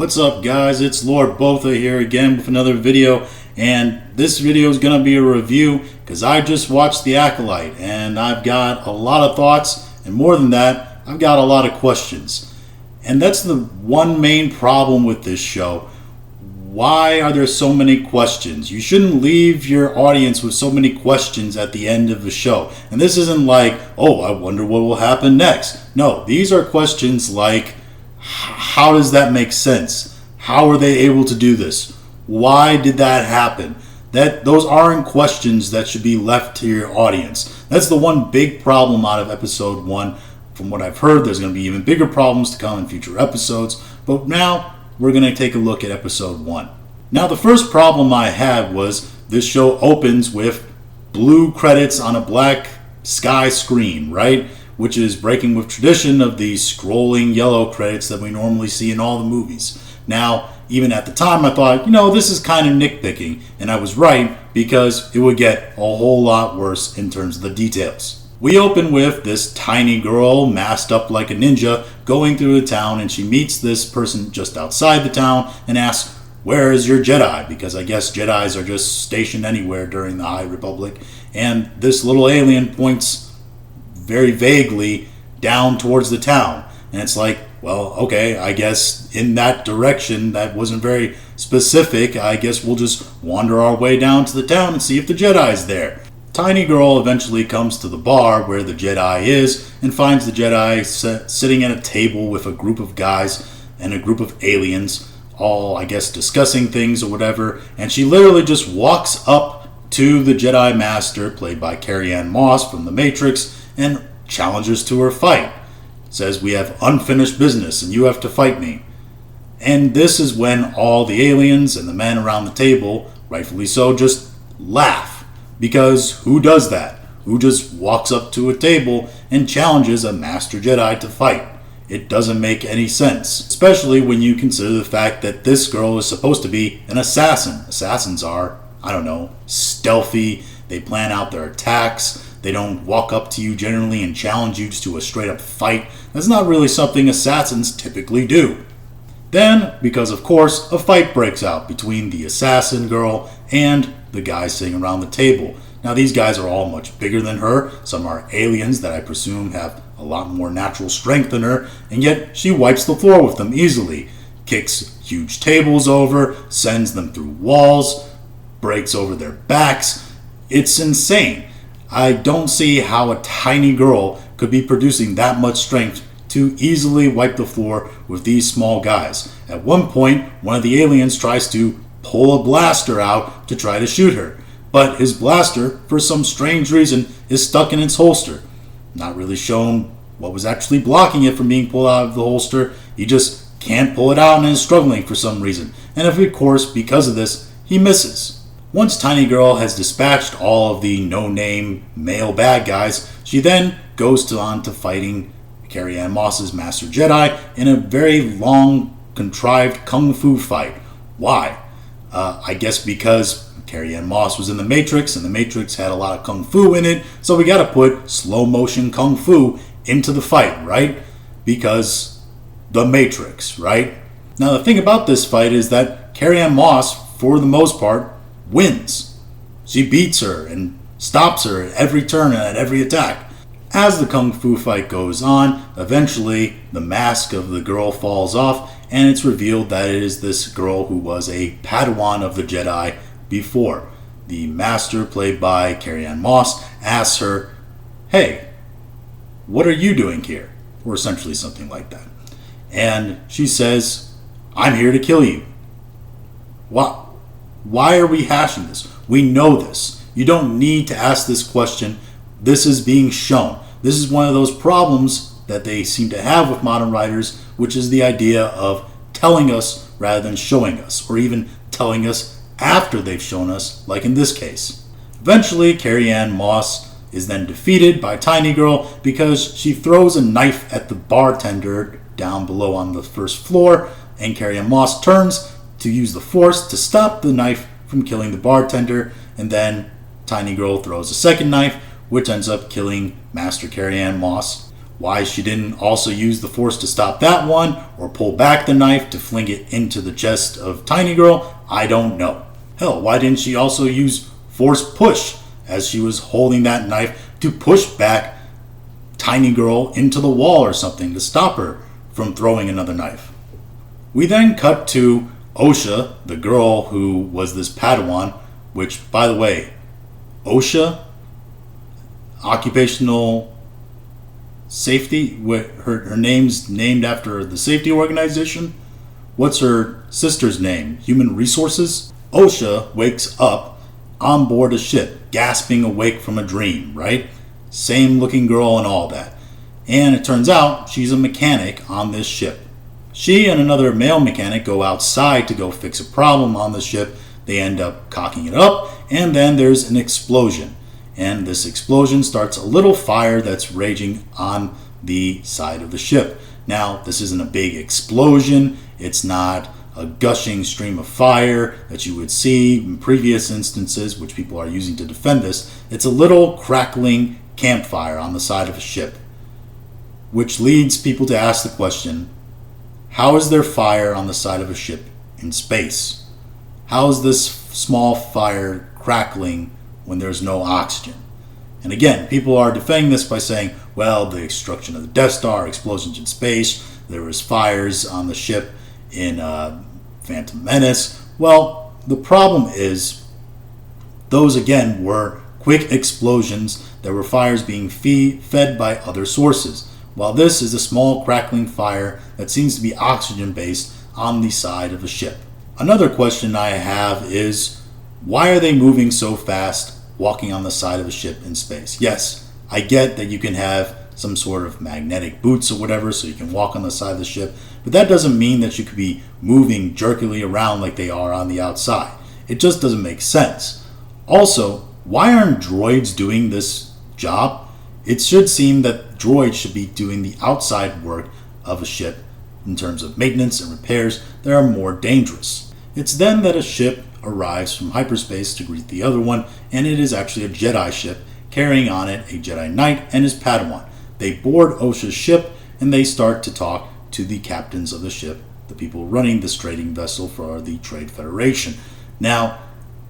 What's up, guys? It's Lord Botha here again with another video, and this video is going to be a review because I just watched The Acolyte and I've got a lot of thoughts, and more than that, I've got a lot of questions. And that's the one main problem with this show. Why are there so many questions? You shouldn't leave your audience with so many questions at the end of the show. And this isn't like, oh, I wonder what will happen next. No, these are questions like, how does that make sense? How are they able to do this? Why did that happen? Those aren't questions that should be left to your audience. That's the one big problem out of episode 1. From what I've heard, there's going to be even bigger problems to come in future episodes. But now we're going to take a look at episode 1. Now, the first problem I had was this show opens with blue credits on a black sky screen, right? Which is breaking with tradition of the scrolling yellow credits that we normally see in all the movies. Now, even at the time, I thought, this is kind of nitpicking, and I was right because it would get a whole lot worse in terms of the details. We open with this tiny girl masked up like a ninja going through the town, and she meets this person just outside the town and asks, "Where is your Jedi?" Because I guess Jedis are just stationed anywhere during the High Republic, and this little alien points very vaguely down towards the town. And it's like, well, okay, I guess in that direction, that wasn't very specific. I guess we'll just wander our way down to the town and see if the Jedi's there. Tiny girl eventually comes to the bar where the Jedi is and finds the Jedi sitting at a table with a group of guys and a group of aliens, all, I guess, discussing things or whatever. And she literally just walks up to the Jedi Master, played by Carrie-Anne Moss from The Matrix, and challenges to her fight. Says, "We have unfinished business and you have to fight me." And this is when all the aliens and the men around the table, rightfully so, just laugh. Because who does that? Who just walks up to a table and challenges a Master Jedi to fight? It doesn't make any sense. Especially when you consider the fact that this girl is supposed to be an assassin. Assassins are, stealthy. They plan out their attacks. They don't walk up to you generally and challenge you to a straight up fight. That's not really something assassins typically do. Then, because of course, a fight breaks out between the assassin girl and the guys sitting around the table. Now, these guys are all much bigger than her. Some are aliens that I presume have a lot more natural strength than her, and yet she wipes the floor with them easily. Kicks huge tables over, sends them through walls, breaks over their backs. It's insane. I don't see how a tiny girl could be producing that much strength to easily wipe the floor with these small guys. At one point, one of the aliens tries to pull a blaster out to try to shoot her, but his blaster, for some strange reason, is stuck in its holster. Not really shown what was actually blocking it from being pulled out of the holster. He just can't pull it out and is struggling for some reason. And of course, because of this, he misses. Once Tiny Girl has dispatched all of the no-name male bad guys, she then goes on to fighting Carrie-Anne Moss's Master Jedi in a very long, contrived kung fu fight. Why? I guess because Carrie-Anne Moss was in The Matrix, and The Matrix had a lot of kung fu in it, so we gotta put slow-motion kung fu into the fight, right? Because The Matrix, right? Now, the thing about this fight is that Carrie-Anne Moss, for the most part, wins. She beats her and stops her at every turn and at every attack. As the kung fu fight goes on, eventually the mask of the girl falls off, and it's revealed that it is this girl who was a Padawan of the Jedi before. The Master, played by Carrie-Anne Moss, asks her, "Hey, what are you doing here?" Or essentially something like that. And she says, "I'm here to kill you." Why are we hashing this? We know this. You don't need to ask this question. This is being shown. This is one of those problems that they seem to have with modern writers, which is the idea of telling us rather than showing us, or even telling us after they've shown us, like in this case. Eventually, Carrie-Anne Moss is then defeated by Tiny Girl because she throws a knife at the bartender down below on the first floor, and Carrie-Anne Moss turns to use the Force to stop the knife from killing the bartender, and then Tiny Girl throws a second knife, which ends up killing Master Carrie-Anne Moss. Why she didn't also use the force to stop that one, or pull back the knife to fling it into the chest of Tiny Girl, I don't know. Hell, why didn't she also use force push as she was holding that knife to push back Tiny Girl into the wall or something to stop her from throwing another knife? We then cut to Osha, the girl who was this Padawan, which, by the way, OSHA, occupational safety, her name's named after the safety organization. What's her sister's name? Human Resources? OSHA wakes up on board a ship, gasping awake from a dream, right? Same looking girl and all that. And it turns out she's a mechanic on this ship. She and another male mechanic go outside to go fix a problem on the ship. They end up cocking it up, and then there's an explosion. And this explosion starts a little fire that's raging on the side of the ship. Now, this isn't a big explosion. It's not a gushing stream of fire that you would see in previous instances, which people are using to defend this. It's a little crackling campfire on the side of a ship, which leads people to ask the question, how is there fire on the side of a ship in space? How is this small fire crackling when there's no oxygen? And again, people are defending this by saying, well, the destruction of the Death Star, explosions in space, there was fires on the ship in Phantom Menace. Well, the problem is those, again, were quick explosions. There were fires being fed by other sources, while this is a small crackling fire that seems to be oxygen-based on the side of a ship. Another question I have is, why are they moving so fast walking on the side of a ship in space? Yes, I get that you can have some sort of magnetic boots or whatever so you can walk on the side of the ship, but that doesn't mean that you could be moving jerkily around like they are on the outside. It just doesn't make sense. Also, why aren't droids doing this job? It should seem that droids should be doing the outside work of a ship in terms of maintenance and repairs that are more dangerous. It's then that a ship arrives from hyperspace to greet the other one, and it is actually a Jedi ship carrying on it a Jedi Knight and his Padawan. They board Osha's ship and they start to talk to the captains of the ship, the people running this trading vessel for the Trade Federation. Now,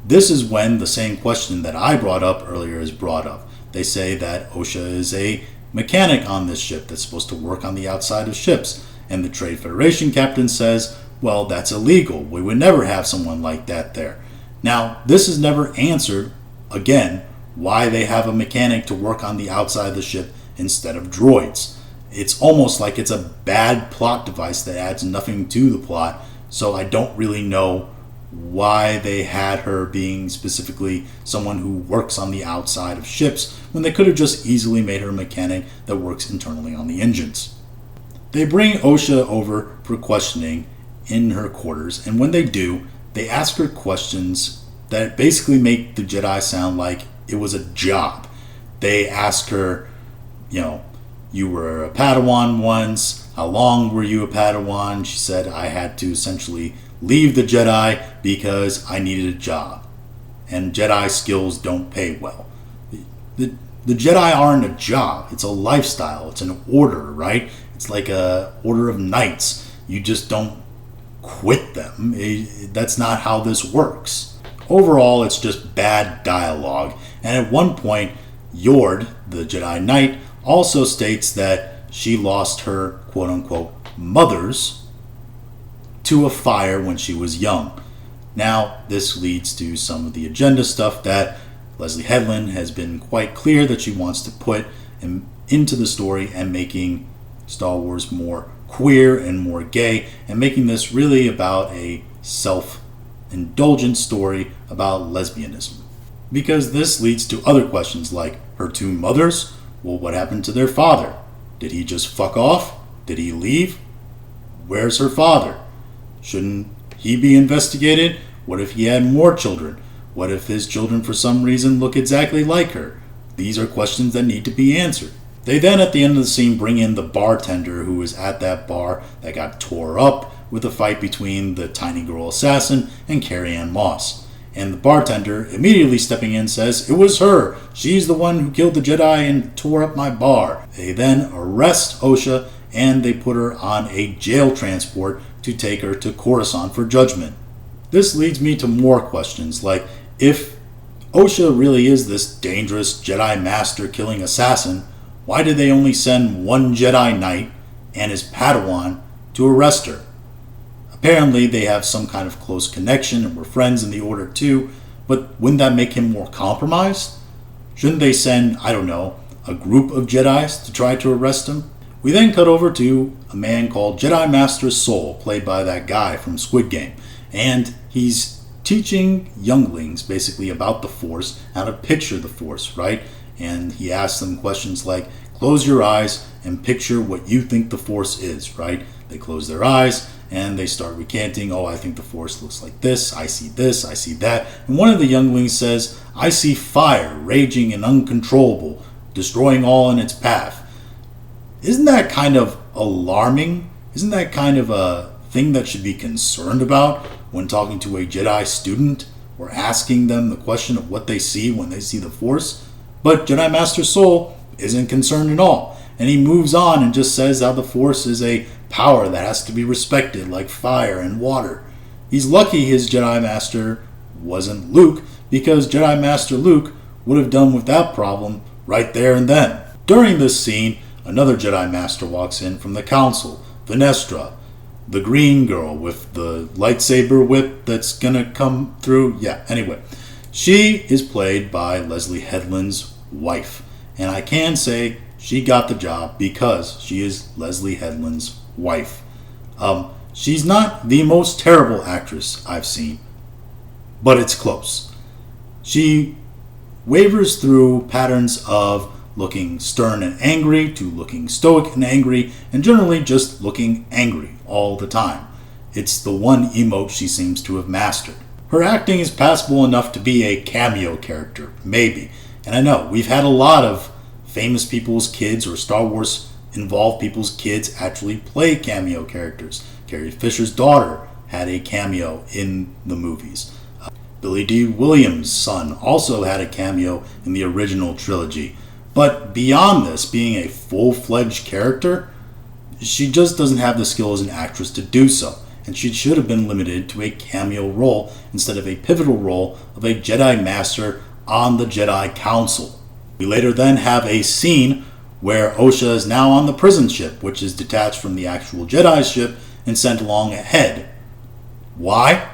this is when the same question that I brought up earlier is brought up. They say that Osha is a mechanic on this ship that's supposed to work on the outside of ships. And the Trade Federation captain says, well, that's illegal. We would never have someone like that there. Now, this is never answered, again, why they have a mechanic to work on the outside of the ship instead of droids. It's almost like it's a bad plot device that adds nothing to the plot, so I don't really know why they had her being specifically someone who works on the outside of ships when they could have just easily made her a mechanic that works internally on the engines. They bring Osha over for questioning in her quarters, and when they do, they ask her questions that basically make the Jedi sound like it was a job. They ask her, you were a Padawan once, how long were you a Padawan? She said, I had to essentially leave the Jedi because I needed a job, and Jedi skills don't pay well. The Jedi aren't a job, it's a lifestyle, it's an order, right? It's like a order of knights. You just don't quit them. That's not how this works. Overall, it's just bad dialogue. And at one point, Yord, the Jedi Knight, also states that she lost her quote-unquote mothers to a fire when she was young. Now, this leads to some of the agenda stuff that Leslie Headland has been quite clear that she wants to put into the story, and making Star Wars more queer and more gay, and making this really about a self-indulgent story about lesbianism. Because this leads to other questions like her two mothers. Well, what happened to their father? Did he just fuck off? Did he leave? Where's her father? Shouldn't he be investigated? What if he had more children? What if his children for some reason look exactly like her? These are questions that need to be answered. They then, at the end of the scene, bring in the bartender who was at that bar that got tore up with a fight between the Tiny Girl assassin and Carrie Ann Moss. And the bartender, immediately stepping in, says, "It was her. She's the one who killed the Jedi and tore up my bar." They then arrest Osha and they put her on a jail transport to take her to Coruscant for judgment. This leads me to more questions, like if Osha really is this dangerous Jedi Master killing assassin, why did they only send one Jedi Knight and his Padawan to arrest her? Apparently they have some kind of close connection and were friends in the Order too, but wouldn't that make him more compromised? Shouldn't they send, I don't know, a group of Jedis to try to arrest him? We then cut over to a man called Jedi Master Soul, played by that guy from Squid Game, and he's teaching younglings basically about the Force, how to picture the Force, right? And he asks them questions like, close your eyes and picture what you think the Force is, right? They close their eyes and they start recanting, oh, I think the Force looks like this, I see that. And one of the younglings says, I see fire raging and uncontrollable, destroying all in its path. Isn't that kind of alarming? Isn't that kind of a thing that should be concerned about when talking to a Jedi student or asking them the question of what they see when they see the Force? But Jedi Master Soul isn't concerned at all. And he moves on and just says how the Force is a power that has to be respected like fire and water. He's lucky his Jedi Master wasn't Luke, because Jedi Master Luke would have done with that problem right there and then. During this scene, another Jedi Master walks in from the Council, Venestra, the green girl with the lightsaber whip that's gonna come through. Yeah, anyway. She is played by Leslie Headland's wife. And I can say she got the job because she is Leslie Headland's wife. She's not the most terrible actress I've seen, but it's close. She wavers through patterns of looking stern and angry to looking stoic and angry, and generally just looking angry all the time. It's the one emote she seems to have mastered. Her acting is passable enough to be a cameo character, maybe. And I know, we've had a lot of famous people's kids or Star Wars involved people's kids actually play cameo characters. Carrie Fisher's daughter had a cameo in the movies. Billy D. Williams' son also had a cameo in the original trilogy. But beyond this, being a full-fledged character, she just doesn't have the skill as an actress to do so. And she should have been limited to a cameo role instead of a pivotal role of a Jedi Master on the Jedi Council. We later then have a scene where Osha is now on the prison ship, which is detached from the actual Jedi ship and sent along ahead. Why?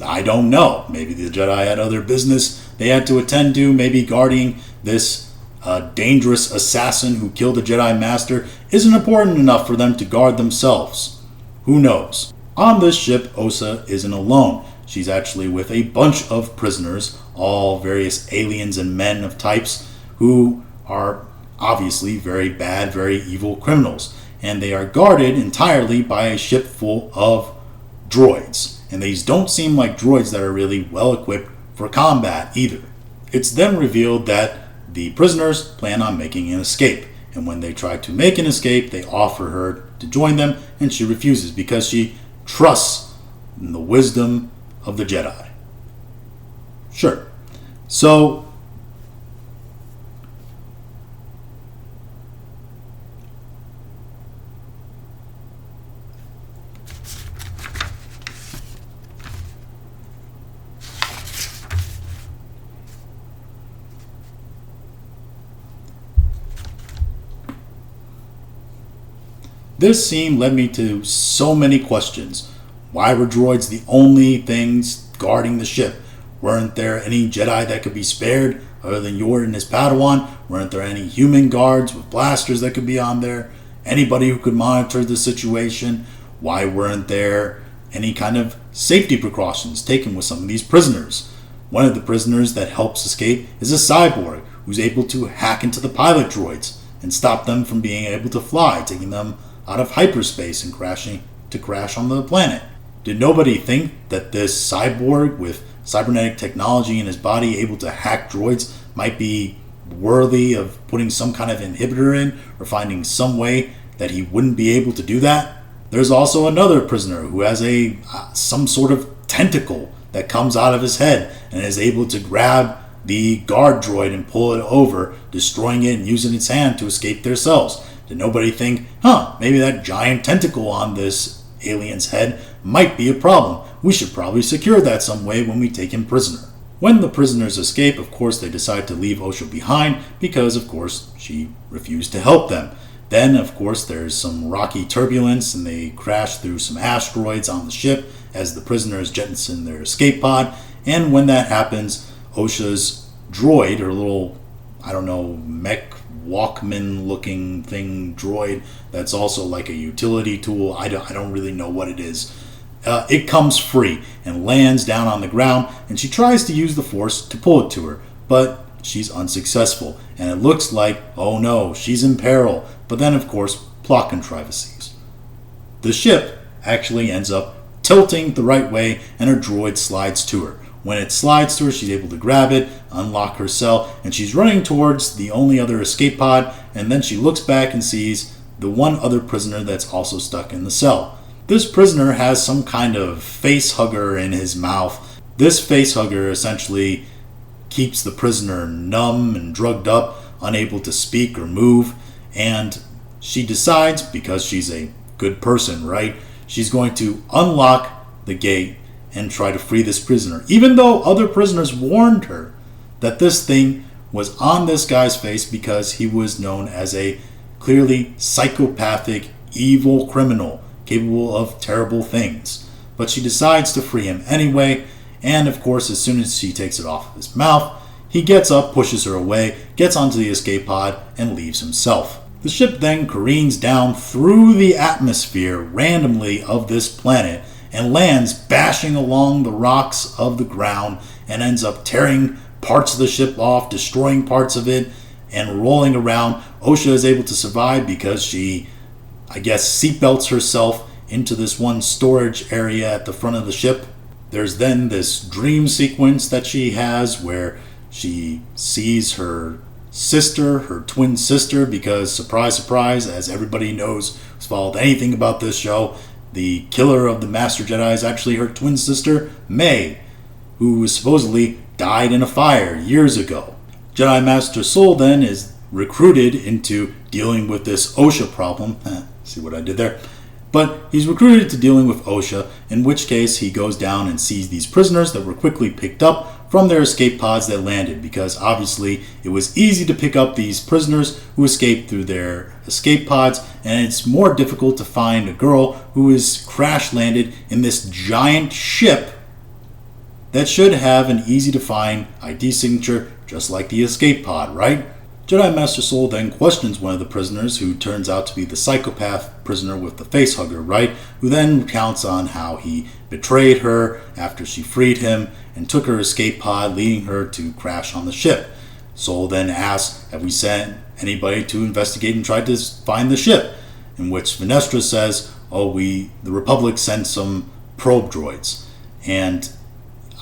I don't know. Maybe the Jedi had other business they had to attend to. Maybe guarding this dangerous assassin who killed the Jedi Master isn't important enough for them to guard themselves. Who knows? On this ship, Osha isn't alone. She's actually with a bunch of prisoners, all various aliens and men of types who are obviously very bad, very evil criminals. And they are guarded entirely by a ship full of droids. And these don't seem like droids that are really well equipped for combat either. It's then revealed that the prisoners plan on making an escape. And when they try to make an escape, they offer her to join them, and she refuses because she trusts in the wisdom of the Jedi. Sure. So, this scene led me to so many questions. Why were droids the only things guarding the ship? Weren't there any Jedi that could be spared other than Yoda and his Padawan? Weren't there any human guards with blasters that could be on there? Anybody who could monitor the situation? Why weren't there any kind of safety precautions taken with some of these prisoners? One of the prisoners that helps escape is a cyborg who's able to hack into the pilot droids and stop them from being able to fly, taking them out of hyperspace and crash on the planet. Did nobody think that this cyborg with cybernetic technology in his body able to hack droids might be worthy of putting some kind of inhibitor in, or finding some way that he wouldn't be able to do that? There's also another prisoner who has some sort of tentacle that comes out of his head and is able to grab the guard droid and pull it over, destroying it and using its hand to escape their cells. Did nobody think, maybe that giant tentacle on this alien's head might be a problem. We should probably secure that some way when we take him prisoner. When the prisoners escape, of course, they decide to leave Osha behind because, of course, she refused to help them. Then, of course, there's some rocky turbulence and they crash through some asteroids on the ship as the prisoners jettison their escape pod. And when that happens, Osha's droid, her little, mech Walkman looking thing droid that's also like a utility tool, I don't really know what it is. It comes free and lands down on the ground, and she tries to use the Force to pull it to her, but she's unsuccessful, and it looks like, oh no, she's in peril. But then, of course, plot contrivances. The ship actually ends up tilting the right way, and her droid slides to her. When it slides to her, she's able to grab it, unlock her cell, and she's running towards the only other escape pod, and then she looks back and sees the one other prisoner that's also stuck in the cell. This prisoner has some kind of face hugger in his mouth. This face hugger essentially keeps the prisoner numb and drugged up, unable to speak or move, and she decides, because she's a good person, right, she's going to unlock the gate and try to free this prisoner, even though other prisoners warned her that this thing was on this guy's face because he was known as a clearly psychopathic, evil criminal capable of terrible things. But she decides to free him anyway, and of course, as soon as she takes it off of his mouth, he gets up, pushes her away, gets onto the escape pod, and leaves himself. The ship then careens down through the atmosphere randomly of this planet and lands bashing along the rocks of the ground and ends up tearing parts of the ship off, destroying parts of it, and rolling around. Osha is able to survive because she, seatbelts herself into this one storage area at the front of the ship. There's then this dream sequence that she has where she sees her sister, her twin sister, because surprise, surprise, as everybody knows who's followed anything about this show, the killer of the Master Jedi is actually her twin sister, May, who supposedly died in a fire years ago. Jedi Master Soul then is recruited into dealing with this Osha problem. See what I did there? But he's recruited to dealing with Osha, in which case he goes down and sees these prisoners that were quickly picked up from their escape pods that landed, because obviously it was easy to pick up these prisoners who escaped through their escape pods, and it's more difficult to find a girl who is crash landed in this giant ship that should have an easy to find ID signature just like the escape pod, right? Jedi Master Soul then questions one of the prisoners, who turns out to be the psychopath prisoner with the face hugger, right? Who then recounts on how he betrayed her after she freed him and took her escape pod, leading her to crash on the ship. Soul then asks, have we sent anybody to investigate and try to find the ship? In which Venestra says, the Republic sent some probe droids. And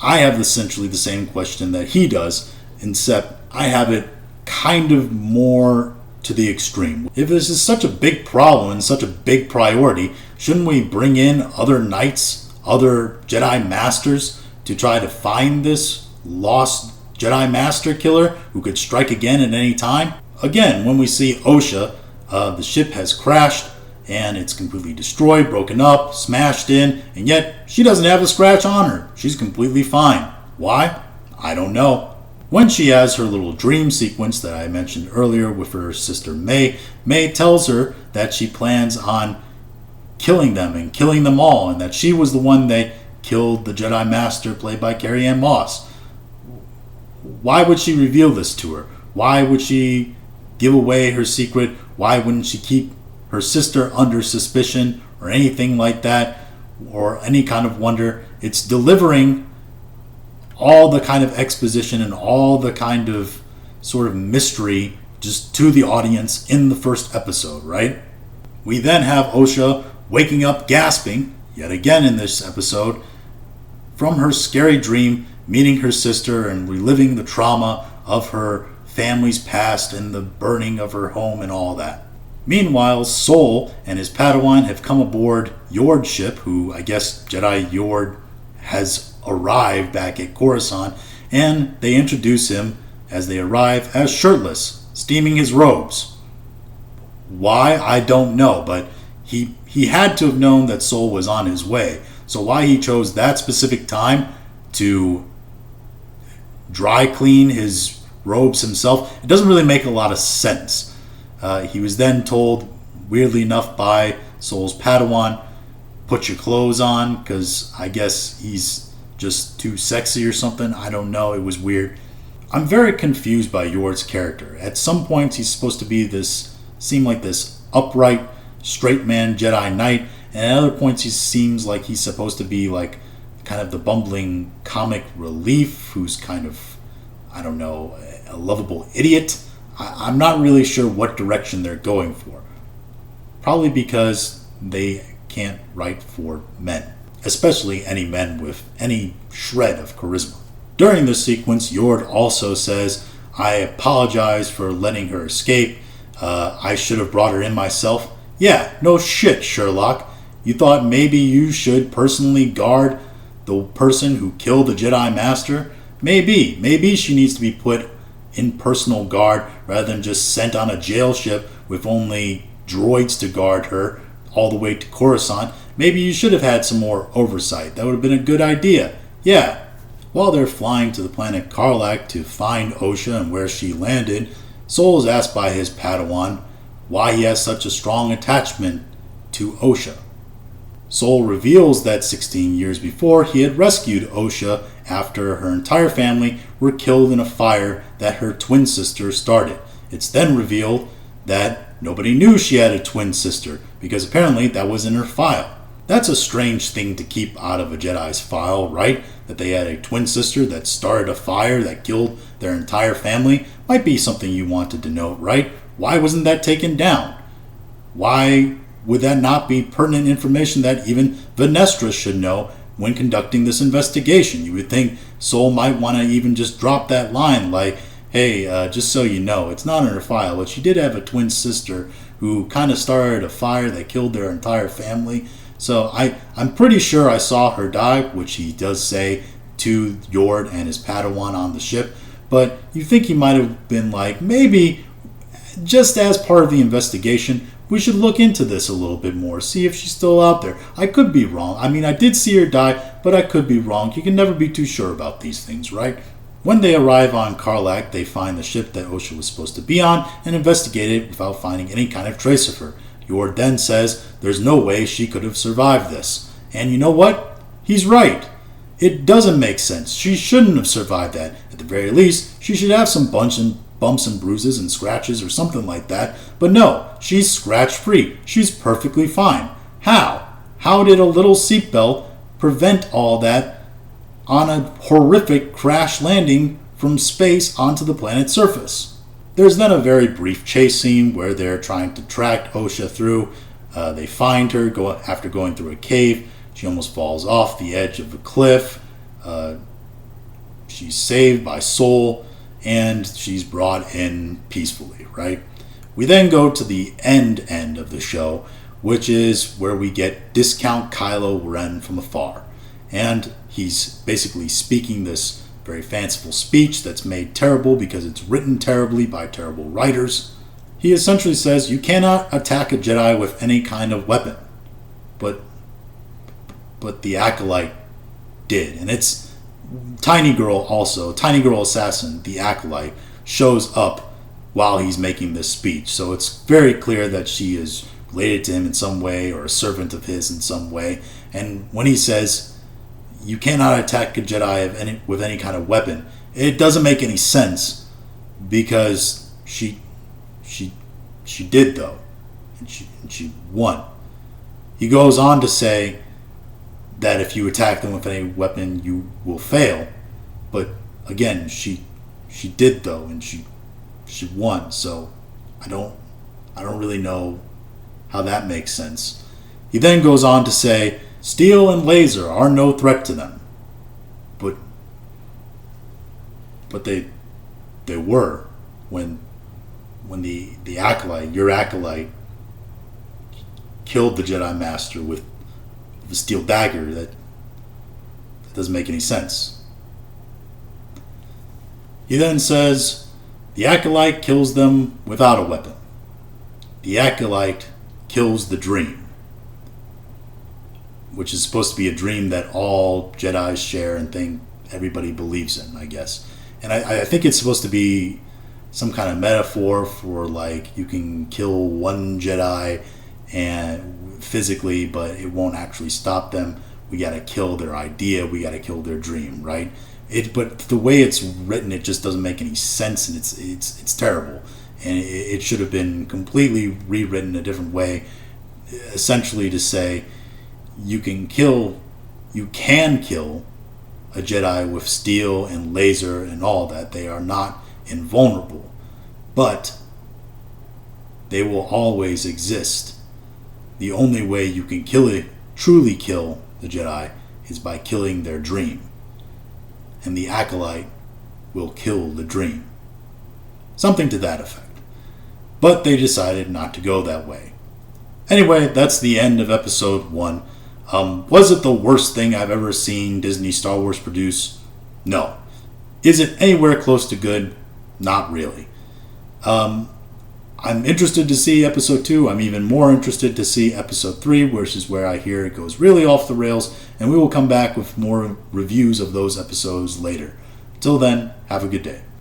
I have essentially the same question that he does, except I have it kind of more to the extreme. If this is such a big problem and such a big priority, shouldn't we bring in other knights, other Jedi Masters to try to find this lost Jedi Master killer who could strike again at any time? Again, when we see Osha, the ship has crashed and it's completely destroyed, broken up, smashed in, and yet she doesn't have a scratch on her. She's completely fine. Why? I don't know. When she has her little dream sequence that I mentioned earlier with her sister May, May tells her that she plans on killing them and killing them all, and that she was the one that killed the Jedi Master played by Carrie-Anne Moss. Why would she reveal this to her? Why would she give away her secret? Why wouldn't she keep her sister under suspicion or anything like that, or any kind of wonder? It's delivering all the kind of exposition and all the kind of sort of mystery just to the audience in the first episode, right? We then have Osha waking up gasping, yet again in this episode, from her scary dream, meeting her sister and reliving the trauma of her family's past and the burning of her home and all that. Meanwhile, Soul and his Padawan have come aboard Yord's ship, who I guess Jedi Yord has arrive back at Coruscant, and they introduce him as they arrive as shirtless, steaming his robes. Why, I don't know, but he had to have known that Sol was on his way. So why he chose that specific time to dry clean his robes himself, it doesn't really make a lot of sense. He was then told, weirdly enough, by Sol's Padawan, put your clothes on, because I guess he's just too sexy or something. I don't know. It was weird. I'm very confused by Yord's character. At some points, he's supposed to be seem like this upright, straight man Jedi Knight, and at other points, he seems like he's supposed to be like kind of the bumbling comic relief who's kind of, I don't know, a lovable idiot. I'm not really sure what direction they're going for. Probably because they can't write for men, especially any men with any shred of charisma. During this sequence, Yord also says, I apologize for letting her escape. I should have brought her in myself. Yeah, no shit, Sherlock. You thought maybe you should personally guard the person who killed the Jedi Master? Maybe she needs to be put in personal guard rather than just sent on a jail ship with only droids to guard her all the way to Coruscant. Maybe you should have had some more oversight. That would have been a good idea. Yeah. While they're flying to the planet Karlak to find Osha and where she landed, Sol is asked by his Padawan why he has such a strong attachment to Osha. Sol reveals that 16 years before he had rescued Osha after her entire family were killed in a fire that her twin sister started. It's then revealed that nobody knew she had a twin sister because apparently that was in her file. That's a strange thing to keep out of a Jedi's file, right? That they had a twin sister that started a fire that killed their entire family. Might be something you wanted to note, right? Why wasn't that taken down? Why would that not be pertinent information that even Venestra should know when conducting this investigation? You would think Sol might want to even just drop that line like, hey, just so you know, it's not in her file, but she did have a twin sister who kind of started a fire that killed their entire family. So I'm pretty sure I saw her die, which he does say to Yord and his Padawan on the ship. But you think he might have been like, maybe just as part of the investigation, we should look into this a little bit more, see if she's still out there. I could be wrong. I mean, I did see her die, but I could be wrong. You can never be too sure about these things, right? When they arrive on Karlak, they find the ship that Osha was supposed to be on and investigate it without finding any kind of trace of her. Yord then says there's no way she could have survived this. And you know what? He's right. It doesn't make sense. She shouldn't have survived that. At the very least, she should have some bumps and bruises and scratches or something like that. But no, she's scratch-free. She's perfectly fine. How? How did a little seatbelt prevent all that on a horrific crash landing from space onto the planet's surface? There's then a very brief chase scene where they're trying to track Osha through. They find her after going through a cave. She almost falls off the edge of a cliff. She's saved by Sol, and she's brought in peacefully, right? We then go to the end of the show, which is where we get discount Kylo Ren from afar. And he's basically speaking this very fanciful speech that's made terrible because it's written terribly by terrible writers. He essentially says you cannot attack a Jedi with any kind of weapon. But the Acolyte did. And it's Tiny Girl Assassin, the Acolyte, shows up while he's making this speech. So it's very clear that she is related to him in some way or a servant of his in some way. And when he says you cannot attack a Jedi with any kind of weapon, it doesn't make any sense because she did though, and she won. He goes on to say that if you attack them with any weapon, you will fail. But again, she did though, and she won. So I don't really know how that makes sense. He then goes on to say steel and laser are no threat to them. But they were when the Acolyte, your Acolyte, killed the Jedi Master with a steel dagger that Doesn't make any sense. He then says, the Acolyte kills them without a weapon. The Acolyte kills the dream, which is supposed to be a dream that all Jedis share and think everybody believes in, I guess. And I think it's supposed to be some kind of metaphor for, like, you can kill one Jedi and physically, but it won't actually stop them. We got to kill their idea. We got to kill their dream, right? But the way it's written, it just doesn't make any sense, and it's terrible. And it should have been completely rewritten a different way, essentially to say you can kill a Jedi with steel and laser and all that. They are not invulnerable, but they will always exist. The only way you can truly kill the Jedi is by killing their dream. And the Acolyte will kill the dream. Something to that effect. But they decided not to go that way. Anyway, that's the end of episode 1. Was it the worst thing I've ever seen Disney Star Wars produce? No. Is it anywhere close to good? Not really. I'm interested to see episode 2. I'm even more interested to see episode 3, which is where I hear it goes really off the rails, and we will come back with more reviews of those episodes later. Till then, have a good day.